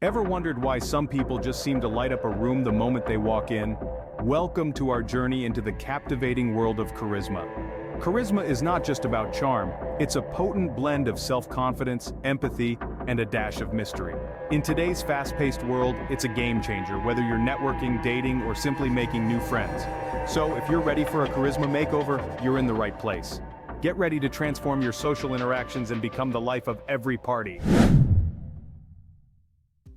Ever wondered why some people just seem to light up a room the moment they walk in? Welcome to our journey into the captivating world of charisma. Charisma is not just about charm, it's a potent blend of self-confidence, empathy, and a dash of mystery. In today's fast-paced world, it's a game changer, whether you're networking, dating, or simply making new friends. So, if you're ready for a charisma makeover, you're in the right place. Get ready to transform your social interactions and become the life of every party.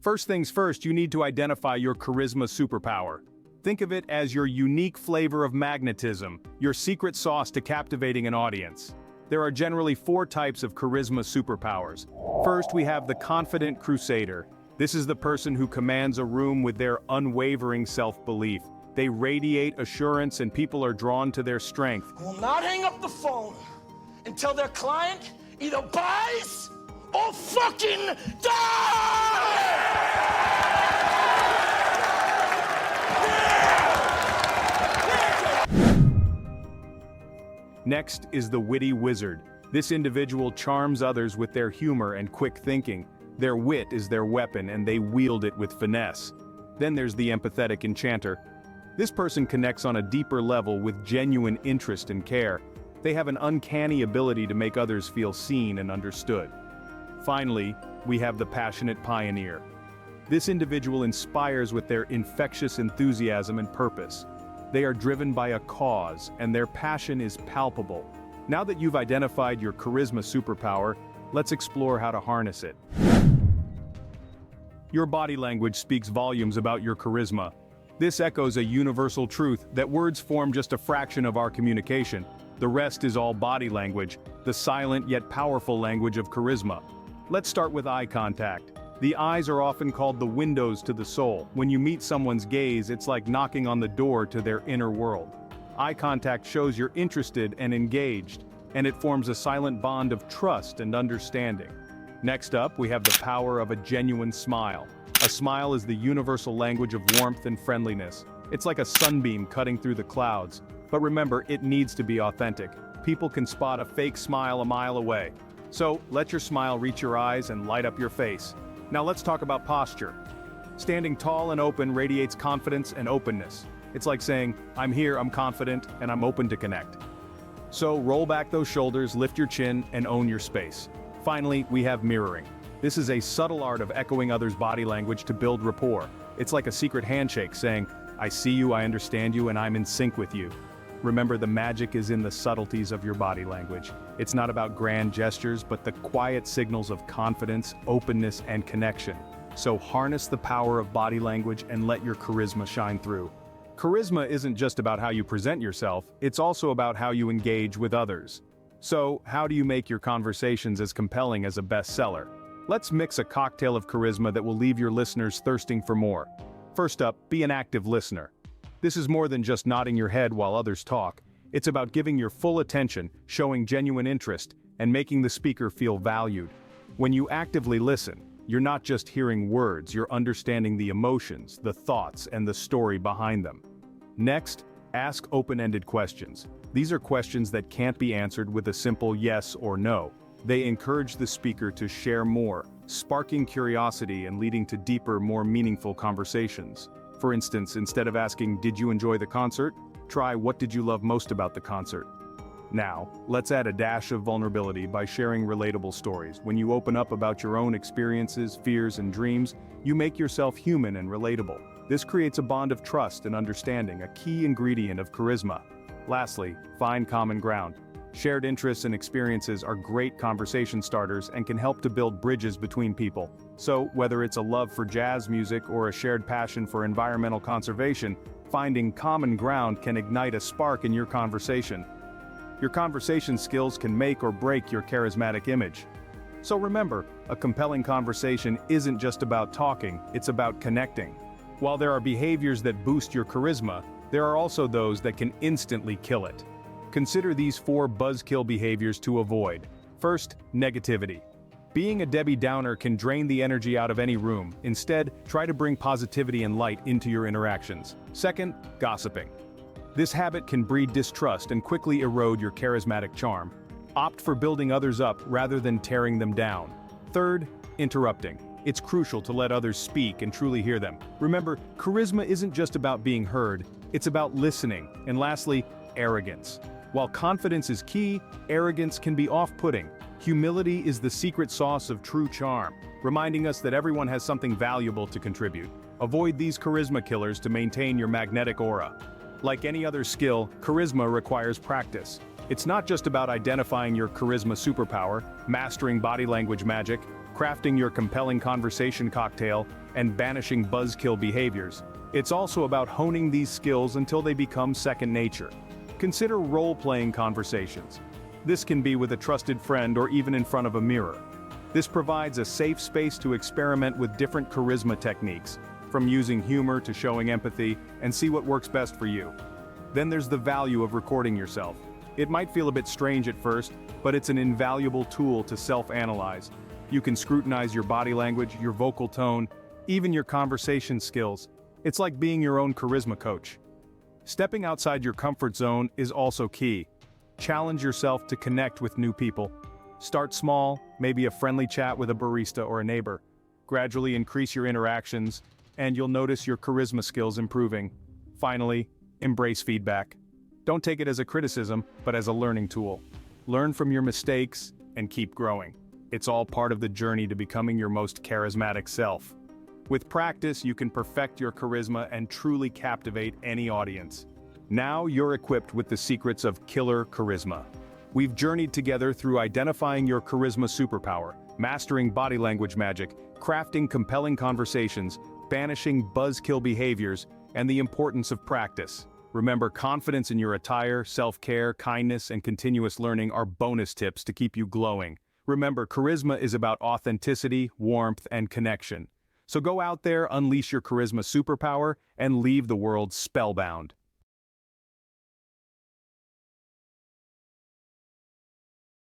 First things first, you need to identify your charisma superpower. Think of it as your unique flavor of magnetism, your secret sauce to captivating an audience. There are generally 4 types of charisma superpowers. First, we have the confident crusader. This is the person who commands a room with their unwavering self-belief. They radiate assurance and people are drawn to their strength. I will not hang up the phone until their client either buys or fucking die! Next is the witty wizard. This individual charms others with their humor and quick thinking. Their wit is their weapon and they wield it with finesse. Then there's the empathetic enchanter. This person connects on a deeper level with genuine interest and care. They have an uncanny ability to make others feel seen and understood. Finally, we have the passionate pioneer. This individual inspires with their infectious enthusiasm and purpose. They are driven by a cause, and their passion is palpable. Now that you've identified your charisma superpower, let's explore how to harness it. Your body language speaks volumes about your charisma. This echoes a universal truth that words form just a fraction of our communication. The rest is all body language, the silent yet powerful language of charisma. Let's start with eye contact. The eyes are often called the windows to the soul. When you meet someone's gaze, it's like knocking on the door to their inner world. Eye contact shows you're interested and engaged, and it forms a silent bond of trust and understanding. Next up, we have the power of a genuine smile. A smile is the universal language of warmth and friendliness. It's like a sunbeam cutting through the clouds. But remember, it needs to be authentic. People can spot a fake smile a mile away. So, let your smile reach your eyes and light up your face. Now let's talk about posture. Standing tall and open radiates confidence and openness. It's like saying, I'm here, I'm confident, and I'm open to connect. So roll back those shoulders, lift your chin, and own your space. Finally, we have mirroring. This is a subtle art of echoing others' body language to build rapport. It's like a secret handshake saying, I see you, I understand you, and I'm in sync with you. Remember, the magic is in the subtleties of your body language. It's not about grand gestures, but the quiet signals of confidence, openness, and connection. So harness the power of body language and let your charisma shine through. Charisma isn't just about how you present yourself, it's also about how you engage with others. So, how do you make your conversations as compelling as a bestseller? Let's mix a cocktail of charisma that will leave your listeners thirsting for more. First up, be an active listener. This is more than just nodding your head while others talk. It's about giving your full attention, showing genuine interest, and making the speaker feel valued. When you actively listen, you're not just hearing words, you're understanding the emotions, the thoughts, and the story behind them. Next, ask open-ended questions. These are questions that can't be answered with a simple yes or no. They encourage the speaker to share more, sparking curiosity and leading to deeper, more meaningful conversations. For instance, instead of asking, did you enjoy the concert? Try, what did you love most about the concert? Now, let's add a dash of vulnerability by sharing relatable stories. When you open up about your own experiences, fears, and dreams, you make yourself human and relatable. This creates a bond of trust and understanding, a key ingredient of charisma. Lastly, find common ground. Shared interests and experiences are great conversation starters and can help to build bridges between people. So, whether it's a love for jazz music or a shared passion for environmental conservation, finding common ground can ignite a spark in your conversation. Your conversation skills can make or break your charismatic image. So remember, a compelling conversation isn't just about talking, it's about connecting. While there are behaviors that boost your charisma, there are also those that can instantly kill it. Consider these 4 buzzkill behaviors to avoid. First, negativity. Being a Debbie Downer can drain the energy out of any room. Instead, try to bring positivity and light into your interactions. Second, gossiping. This habit can breed distrust and quickly erode your charismatic charm. Opt for building others up rather than tearing them down. Third, interrupting. It's crucial to let others speak and truly hear them. Remember, charisma isn't just about being heard, it's about listening. And lastly, arrogance. While confidence is key, arrogance can be off-putting. Humility is the secret sauce of true charm, reminding us that everyone has something valuable to contribute. Avoid these charisma killers to maintain your magnetic aura. Like any other skill, charisma requires practice. It's not just about identifying your charisma superpower, mastering body language magic, crafting your compelling conversation cocktail, and banishing buzzkill behaviors. It's also about honing these skills until they become second nature. Consider role-playing conversations. This can be with a trusted friend or even in front of a mirror. This provides a safe space to experiment with different charisma techniques, from using humor to showing empathy, and see what works best for you. Then there's the value of recording yourself. It might feel a bit strange at first, but it's an invaluable tool to self-analyze. You can scrutinize your body language, your vocal tone, even your conversation skills. It's like being your own charisma coach. Stepping outside your comfort zone is also key. Challenge yourself to connect with new people. Start small, maybe a friendly chat with a barista or a neighbor. Gradually increase your interactions, and you'll notice your charisma skills improving. Finally, embrace feedback. Don't take it as a criticism, but as a learning tool. Learn from your mistakes and keep growing. It's all part of the journey to becoming your most charismatic self. With practice, you can perfect your charisma and truly captivate any audience. Now you're equipped with the secrets of killer charisma. We've journeyed together through identifying your charisma superpower, mastering body language magic, crafting compelling conversations, banishing buzzkill behaviors, and the importance of practice. Remember, confidence in your attire, self-care, kindness, and continuous learning are bonus tips to keep you glowing. Remember, charisma is about authenticity, warmth, and connection. So go out there, unleash your charisma superpower, and leave the world spellbound.